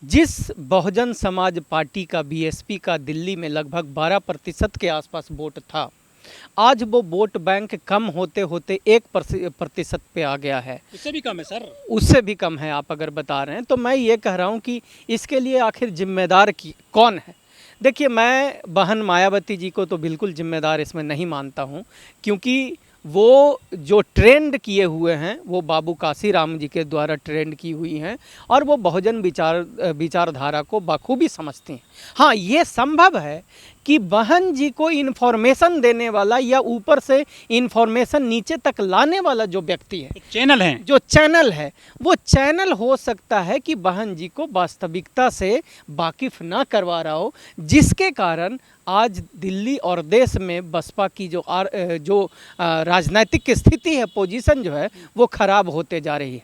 जिस बहुजन समाज पार्टी का बीएसपी का दिल्ली में लगभग 12% के आसपास वोट था, आज वो वोट बैंक कम होते होते 1% पे आ गया है। उससे भी कम है सर। उससे भी कम है आप अगर बता रहे हैं, तो मैं ये कह रहा हूँ कि इसके लिए आखिर जिम्मेदार कौन है। देखिए, मैं बहन मायावती जी को तो बिल्कुल जिम्मेदार इसमें नहीं मानता हूँ, क्योंकि वो जो ट्रेंड किए हुए हैं वो बाबू काशीराम जी के द्वारा ट्रेंड की हुई हैं और वो बहुजन विचारधारा को बखूबी समझती हैं। हाँ, ये संभव है कि बहन जी को इन्फॉर्मेशन देने वाला या ऊपर से इन्फॉर्मेशन नीचे तक लाने वाला जो व्यक्ति है, चैनल है, जो चैनल है, वो चैनल हो सकता है कि बहन जी को वास्तविकता से वाकिफ ना करवा रहा हो, जिसके कारण आज दिल्ली और देश में बसपा की जो राजनीतिक स्थिति है, पोजीशन जो है, वो खराब होते जा रही है।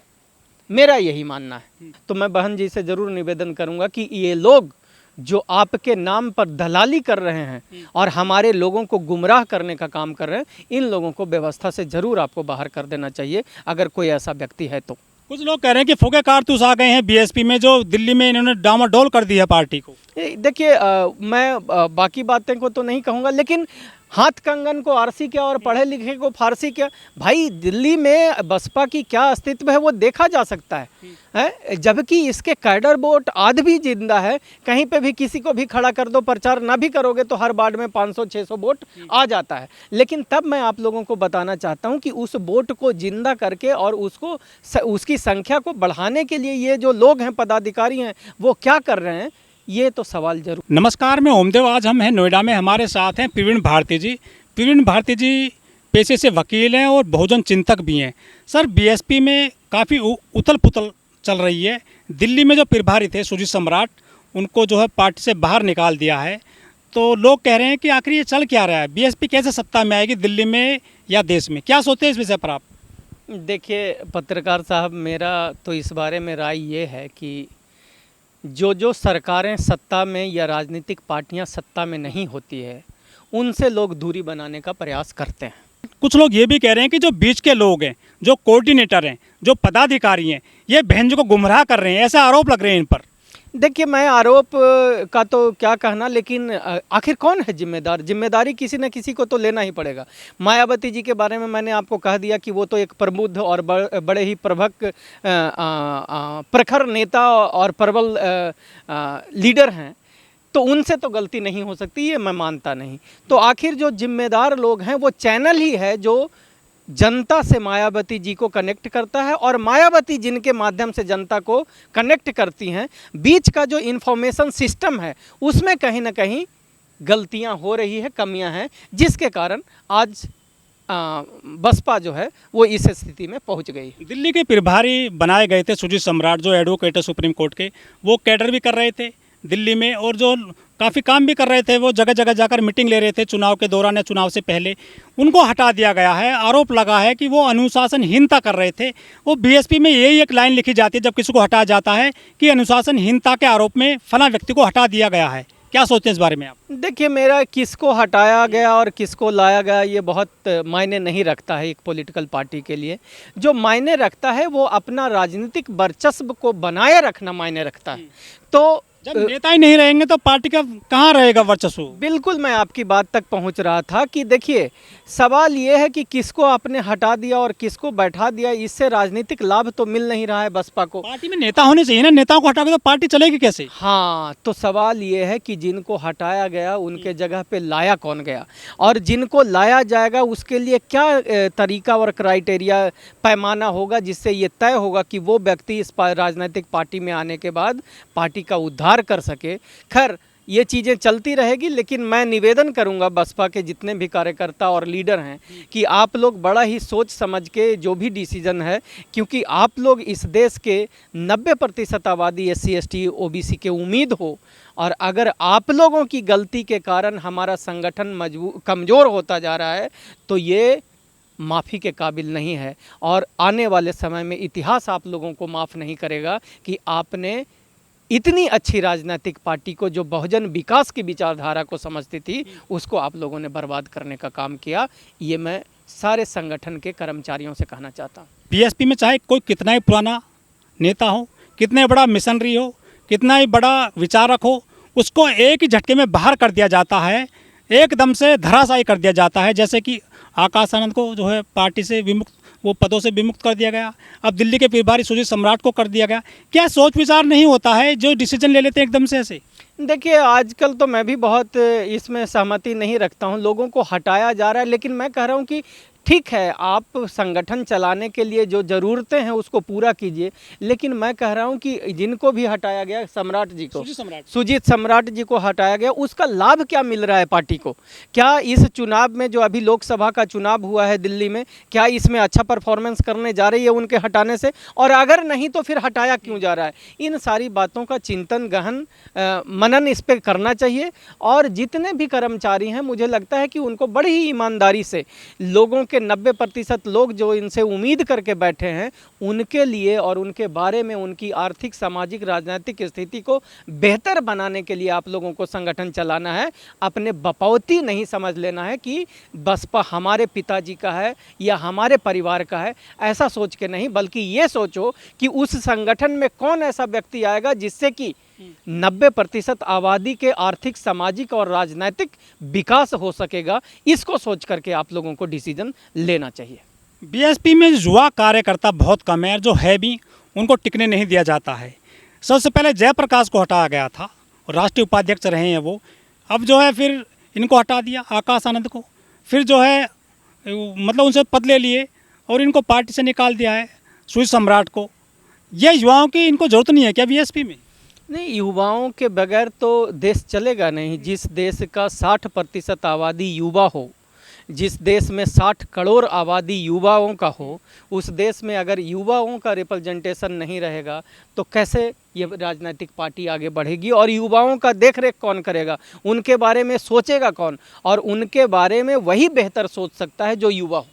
मेरा यही मानना है। तो मैं बहन जी से ज़रूर निवेदन करूंगा कि ये लोग जो आपके नाम पर दलाली कर रहे हैं और हमारे लोगों को गुमराह करने का काम कर रहे हैं, इन लोगों को व्यवस्था से ज़रूर आपको बाहर कर देना चाहिए, अगर कोई ऐसा व्यक्ति है तो। कुछ लोग कह रहे हैं कि फूके कारतूस आ गए हैं बीएसपी में, जो दिल्ली में इन्होंने डामाडोल कर दी है पार्टी को। देखिए, मैं बाकी बातें को तो नहीं कहूँगा, लेकिन हाथ कंगन को आरसी क्या और पढ़े लिखे को फारसी क्या। भाई, दिल्ली में बसपा की क्या अस्तित्व है वो देखा जा सकता है, जबकि इसके कैडर वोट आज भी जिंदा है। कहीं पे भी किसी को भी खड़ा कर दो, प्रचार ना भी करोगे तो हर वार्ड में 500-600 वोट आ जाता है। लेकिन तब मैं आप लोगों को बताना चाहता हूं कि उस वोट को जिंदा करके और उसकी संख्या को बढ़ाने के लिए ये जो लोग हैं, पदाधिकारी हैं, वो क्या कर रहे हैं, ये तो सवाल जरूर। नमस्कार, मैं ओमदेव। आज हम हैं नोएडा में, हमारे साथ हैं प्रवीण भारती जी। प्रवीण भारती जी पेशे से वकील हैं और बहुजन चिंतक भी हैं। सर, बीएसपी में काफ़ी उथल पुथल चल रही है। दिल्ली में जो प्रभारी थे सुजीत सम्राट, उनको जो है पार्टी से बाहर निकाल दिया है। तो लोग कह रहे हैं कि आखिर ये चल क्या रहा है, बीएसपी कैसे सत्ता में आएगी दिल्ली में या देश में? क्या सोचते हैं इस विषय पर आप? देखिए पत्रकार साहब, मेरा तो इस बारे में राय ये है कि जो सरकारें सत्ता में या राजनीतिक पार्टियां सत्ता में नहीं होती है, उनसे लोग दूरी बनाने का प्रयास करते हैं। कुछ लोग ये भी कह रहे हैं कि जो बीच के लोग हैं, जो कोऑर्डिनेटर हैं, जो पदाधिकारी हैं, ये बहन जी को गुमराह कर रहे हैं, ऐसा आरोप लग रहे हैं इन पर। देखिए, मैं आरोप का तो क्या कहना, लेकिन आखिर कौन है जिम्मेदार? जिम्मेदारी किसी न किसी को तो लेना ही पड़ेगा। मायावती जी के बारे में मैंने आपको कह दिया कि वो तो एक प्रबुद्ध और बड़े ही प्रखर नेता और प्रबल लीडर हैं, तो उनसे तो गलती नहीं हो सकती, ये मैं मानता नहीं। तो आखिर जो जिम्मेदार लोग हैं वो चैनल ही है जो जनता से मायावती जी को कनेक्ट करता है, और मायावती जिनके माध्यम से जनता को कनेक्ट करती हैं, बीच का जो इन्फॉर्मेशन सिस्टम है उसमें कहीं ना कहीं गलतियां हो रही है, कमियां हैं, जिसके कारण आज बसपा जो है वो इस स्थिति में पहुंच गई। दिल्ली के प्रभारी बनाए गए थे सुजीत सम्राट, जो एडवोकेट है सुप्रीम कोर्ट के, वो कैडर भी कर रहे थे दिल्ली में, और जो काफ़ी काम भी कर रहे थे, वो जगह जगह जाकर मीटिंग ले रहे थे चुनाव के दौरान या चुनाव से पहले। उनको हटा दिया गया है। आरोप लगा है कि वो अनुशासनहीनता कर रहे थे। वो बीएसपी में यही एक लाइन लिखी जाती है जब किसी को हटाया जाता है कि अनुशासनहीनता के आरोप में फला व्यक्ति को हटा दिया गया है। क्या सोचते हैं इस बारे में आप? देखिए, मेरा किसको हटाया गया और किसको लाया गया ये बहुत मायने नहीं रखता है एक पॉलिटिकल पार्टी के लिए। जो मायने रखता है वो अपना राजनीतिक वर्चस्व को बनाए रखना मायने रखता है। तो जब नेता ही नहीं रहेंगे तो पार्टी का कहाँ रहेगा वर्चस्व? बिल्कुल, मैं आपकी बात तक पहुंच रहा था कि देखिए, सवाल ये है कि किसको आपने हटा दिया और किसको बैठा दिया, इससे राजनीतिक लाभ तो मिल नहीं रहा है बसपा को। पार्टी में नेता होने चाहिए ना, नेताओं को हटा के तो पार्टी चलेगी कैसे? हाँ, तो सवाल ये है कि जिनको हटाया गया उनके जगह पे लाया कौन गया, और जिनको लाया जाएगा उसके लिए क्या तरीका और क्राइटेरिया, पैमाना होगा, जिससे ये तय होगा कि वो व्यक्ति इस राजनीतिक पार्टी में आने के बाद पार्टी का उद्धार कर सके। खैर, ये चीज़ें चलती रहेगी, लेकिन मैं निवेदन करूंगा बसपा के जितने भी कार्यकर्ता और लीडर हैं कि आप लोग बड़ा ही सोच समझ के जो भी डिसीजन है, क्योंकि आप लोग इस देश के 90% आबादी SC ST OBC के उम्मीद हो, और अगर आप लोगों की गलती के कारण हमारा संगठन कमज़ोर होता जा रहा है तो ये माफ़ी के काबिल नहीं है, और आने वाले समय में इतिहास आप लोगों को माफ़ नहीं करेगा कि आपने इतनी अच्छी राजनीतिक पार्टी को, जो बहुजन विकास की विचारधारा को समझती थी, उसको आप लोगों ने बर्बाद करने का काम किया। ये मैं सारे संगठन के कर्मचारियों से कहना चाहता हूँ। बीएसपी में चाहे कोई कितना ही पुराना नेता हो, कितने बड़ा मिशनरी हो, कितना ही बड़ा विचारक हो, उसको एक ही झटके में बाहर कर दिया जाता है, एकदम से धराशायी कर दिया जाता है। जैसे कि आकाश आनंद को जो है पार्टी से विमुक्त, वो पदों से विमुक्त कर दिया गया। अब दिल्ली के प्रभारी सुजीत सम्राट को कर दिया गया। क्या सोच विचार नहीं होता है जो डिसीजन ले लेते हैं एकदम से ऐसे? देखिए, आजकल तो मैं भी बहुत इसमें सहमति नहीं रखता हूँ, लोगों को हटाया जा रहा है। लेकिन मैं कह रहा हूँ कि ठीक है, आप संगठन चलाने के लिए जो ज़रूरतें हैं उसको पूरा कीजिए, लेकिन मैं कह रहा हूँ कि जिनको भी हटाया गया, सम्राट जी को, सुजीत सम्राट जी को हटाया गया, उसका लाभ क्या मिल रहा है पार्टी को? क्या इस चुनाव में, जो अभी लोकसभा का चुनाव हुआ है दिल्ली में, क्या इसमें अच्छा परफॉर्मेंस करने जा रही है उनके हटाने से? और अगर नहीं तो फिर हटाया क्यों जा रहा है? इन सारी बातों का चिंतन, गहन मनन इस पर करना चाहिए। और जितने भी कर्मचारी हैं, मुझे लगता है कि उनको बड़ी ही ईमानदारी से लोगों के 90% लोग जो इनसे उम्मीद करके बैठे हैं, उनके लिए और उनके बारे में, उनकी आर्थिक, सामाजिक, राजनीतिक स्थिति को बेहतर बनाने के लिए आप लोगों को संगठन चलाना है। अपने बपौती नहीं समझ लेना है कि बसपा हमारे पिताजी का है या हमारे परिवार का है, ऐसा सोच के नहीं, बल्कि ये सोचो कि उस संगठन में कौन ऐसा व्यक्ति आएगा जिससे कि 90% आबादी के आर्थिक, सामाजिक और राजनीतिक विकास हो सकेगा। इसको सोच करके आप लोगों को डिसीजन लेना चाहिए। बीएसपी में युवा कार्यकर्ता बहुत कम है, और जो है भी उनको टिकने नहीं दिया जाता है। सबसे पहले जयप्रकाश को हटाया गया था, और राष्ट्रीय उपाध्यक्ष रहे हैं वो। अब जो है फिर इनको हटा दिया, आकाश आनंद को, फिर जो है मतलब उनसे पद ले लिए और इनको पार्टी से निकाल दिया है, सुजीत सम्राट को। ये युवाओं की इनको जरूरत नहीं है क्या बीएसपी में? नहीं, युवाओं के बगैर तो देश चलेगा नहीं। जिस देश का 60% आबादी युवा हो, जिस देश में 60 करोड़ आबादी युवाओं का हो, उस देश में अगर युवाओं का रिप्रेजेंटेशन नहीं रहेगा तो कैसे ये राजनीतिक पार्टी आगे बढ़ेगी? और युवाओं का देख रेख कौन करेगा? उनके बारे में सोचेगा कौन? और उनके बारे में वही बेहतर सोच सकता है जो युवा हो।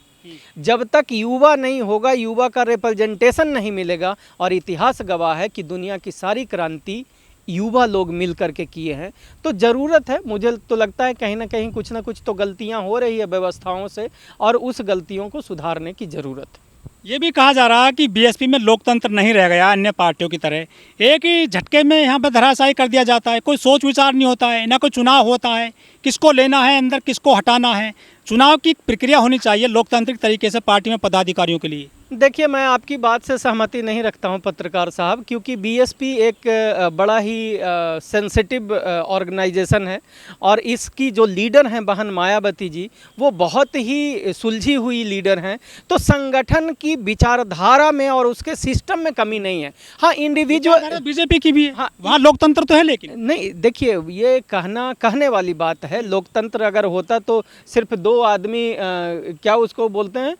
जब तक युवा नहीं होगा, युवा का रिप्रेजेंटेशन नहीं मिलेगा, और इतिहास गवाह है कि दुनिया की सारी क्रांति युवा लोग मिल करके किए हैं, तो ज़रूरत है, मुझे तो लगता है कहीं ना कहीं कुछ ना कुछ तो गलतियां हो रही है व्यवस्थाओं से, और उस गलतियों को सुधारने की ज़रूरत है। ये भी कहा जा रहा है कि बीएसपी में लोकतंत्र नहीं रह गया अन्य पार्टियों की तरह, एक ही झटके में यहाँ पर धराशायी कर दिया जाता है। कोई सोच विचार नहीं होता है, ना कोई चुनाव होता है, किसको लेना है अंदर, किसको हटाना है। चुनाव की प्रक्रिया होनी चाहिए लोकतांत्रिक तरीके से पार्टी में पदाधिकारियों के लिए। देखिए, मैं आपकी बात से सहमति नहीं रखता हूं पत्रकार साहब, क्योंकि बीएसपी एक बड़ा ही सेंसिटिव ऑर्गेनाइजेशन है, और इसकी जो लीडर हैं बहन मायावती जी, वो बहुत ही सुलझी हुई लीडर हैं। तो संगठन की विचारधारा में और उसके सिस्टम में कमी नहीं है। हाँ, इंडिविजुअल बीजेपी की भी है, हाँ, वहाँ लोकतंत्र तो है, लेकिन नहीं, देखिए, ये कहने वाली बात है। लोकतंत्र अगर होता तो सिर्फ 2 आदमी क्या उसको बोलते हैं,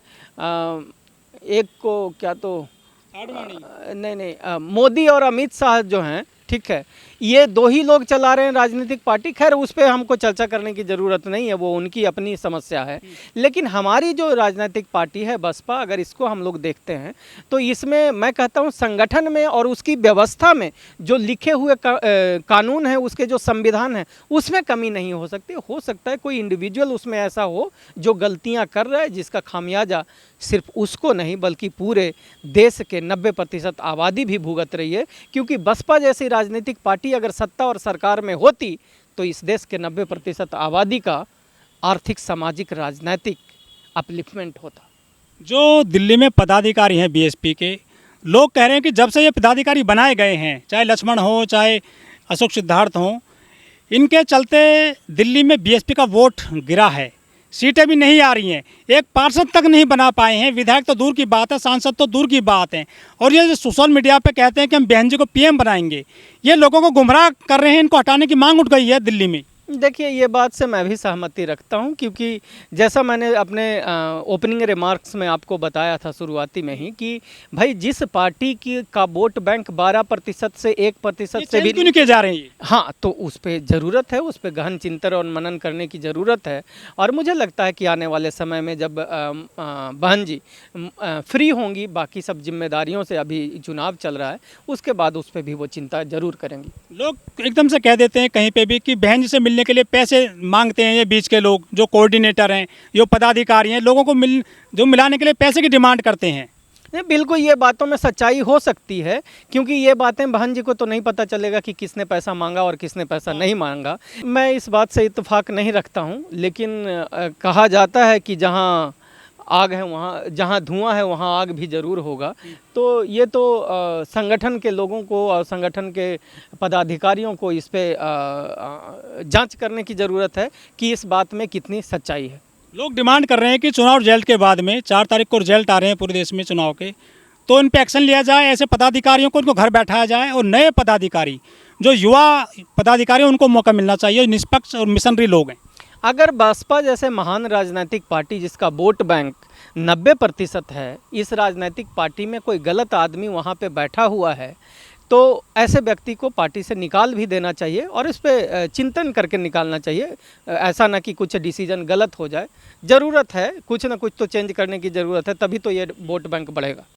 एक को क्या तो नहीं, मोदी और अमित शाह जो हैं, ठीक है, ये 2 ही लोग चला रहे हैं राजनीतिक पार्टी। खैर, उस पर हमको चर्चा करने की ज़रूरत नहीं है, वो उनकी अपनी समस्या है। लेकिन हमारी जो राजनीतिक पार्टी है बसपा, अगर इसको हम लोग देखते हैं तो इसमें मैं कहता हूँ संगठन में और उसकी व्यवस्था में जो लिखे हुए कानून है, उसके जो संविधान है, उसमें कमी नहीं हो सकती। हो सकता है कोई इंडिविजुअल उसमें ऐसा हो जो गलतियाँ कर रहा है, जिसका खामियाजा सिर्फ उसको नहीं बल्कि पूरे देश के 90% आबादी भी भुगत रही है। क्योंकि बसपा जैसी राजनीतिक पार्टी अगर सत्ता और सरकार में होती तो इस देश के 90% आबादी का आर्थिक, सामाजिक, राजनीतिक अपलिफ्टमेंट होता। जो दिल्ली में पदाधिकारी हैं बीएसपी के, लोग कह रहे हैं कि जब से ये पदाधिकारी बनाए गए हैं, चाहे लक्ष्मण हो, चाहे अशोक सिद्धार्थ हो, इनके चलते दिल्ली में बीएसपी का वोट गिरा है, सीटें भी नहीं आ रही हैं, एक पार्षद तक नहीं बना पाए हैं, विधायक तो दूर की बात है, सांसद तो दूर की बात है। और ये जो सोशल मीडिया पे कहते हैं कि हम बहन जी को पीएम बनाएंगे, ये लोगों को गुमराह कर रहे हैं। इनको हटाने की मांग उठ गई है दिल्ली में। देखिए, ये बात से मैं भी सहमति रखता हूं, क्योंकि जैसा मैंने अपने ओपनिंग रिमार्क्स में आपको बताया था शुरुआती में ही कि भाई, जिस पार्टी की का वोट बैंक 12% से 1% से भी क्यों नहीं किए जा रहे हैं? हाँ, तो उस पर ज़रूरत है, उस पर गहन चिंतन और मनन करने की ज़रूरत है। और मुझे लगता है कि आने वाले समय में जब बहन जी फ्री होंगी बाकी सब जिम्मेदारियों से, अभी चुनाव चल रहा है, उसके बाद उस पर भी वो चिंता जरूर करेंगी। लोग एकदम से कह देते हैं कहीं पे भी कि बहन जी से मिलने के लिए पैसे मांगते हैं। ये बीच के लोग जो कोऑर्डिनेटर हैं, जो पदाधिकारी हैं, लोगों को मिलाने के लिए पैसे की डिमांड करते हैं। नहीं, बिल्कुल ये बातों में सच्चाई हो सकती है, क्योंकि ये बातें बहन जी को तो नहीं पता चलेगा कि किसने पैसा मांगा और किसने पैसा नहीं मांगा। मैं इस बात से इत्तेफाक नहीं रखता हूँ, लेकिन कहा जाता है कि जहाँ आग है वहाँ, जहाँ धुआं है वहाँ आग भी ज़रूर होगा। तो ये तो संगठन के लोगों को और संगठन के पदाधिकारियों को इस पे जांच करने की ज़रूरत है कि इस बात में कितनी सच्चाई है। लोग डिमांड कर रहे हैं कि चुनाव रिजल्ट के बाद में 4 तारीख को रिजल्ट आ रहे हैं पूरे देश में चुनाव के, तो इन पे एक्शन लिया जाए, ऐसे पदाधिकारियों को उनको घर बैठाया जाए और नए पदाधिकारी जो युवा पदाधिकारी हैं उनको मौका मिलना चाहिए, निष्पक्ष और मिशनरी लोग हैं। अगर बसपा जैसे महान राजनीतिक पार्टी जिसका वोट बैंक 90% है, इस राजनीतिक पार्टी में कोई गलत आदमी वहाँ पे बैठा हुआ है, तो ऐसे व्यक्ति को पार्टी से निकाल भी देना चाहिए और इस पे चिंतन करके निकालना चाहिए। ऐसा ना कि कुछ डिसीजन गलत हो जाए। ज़रूरत है, कुछ ना कुछ तो चेंज करने की ज़रूरत है, तभी तो ये वोट बैंक बढ़ेगा।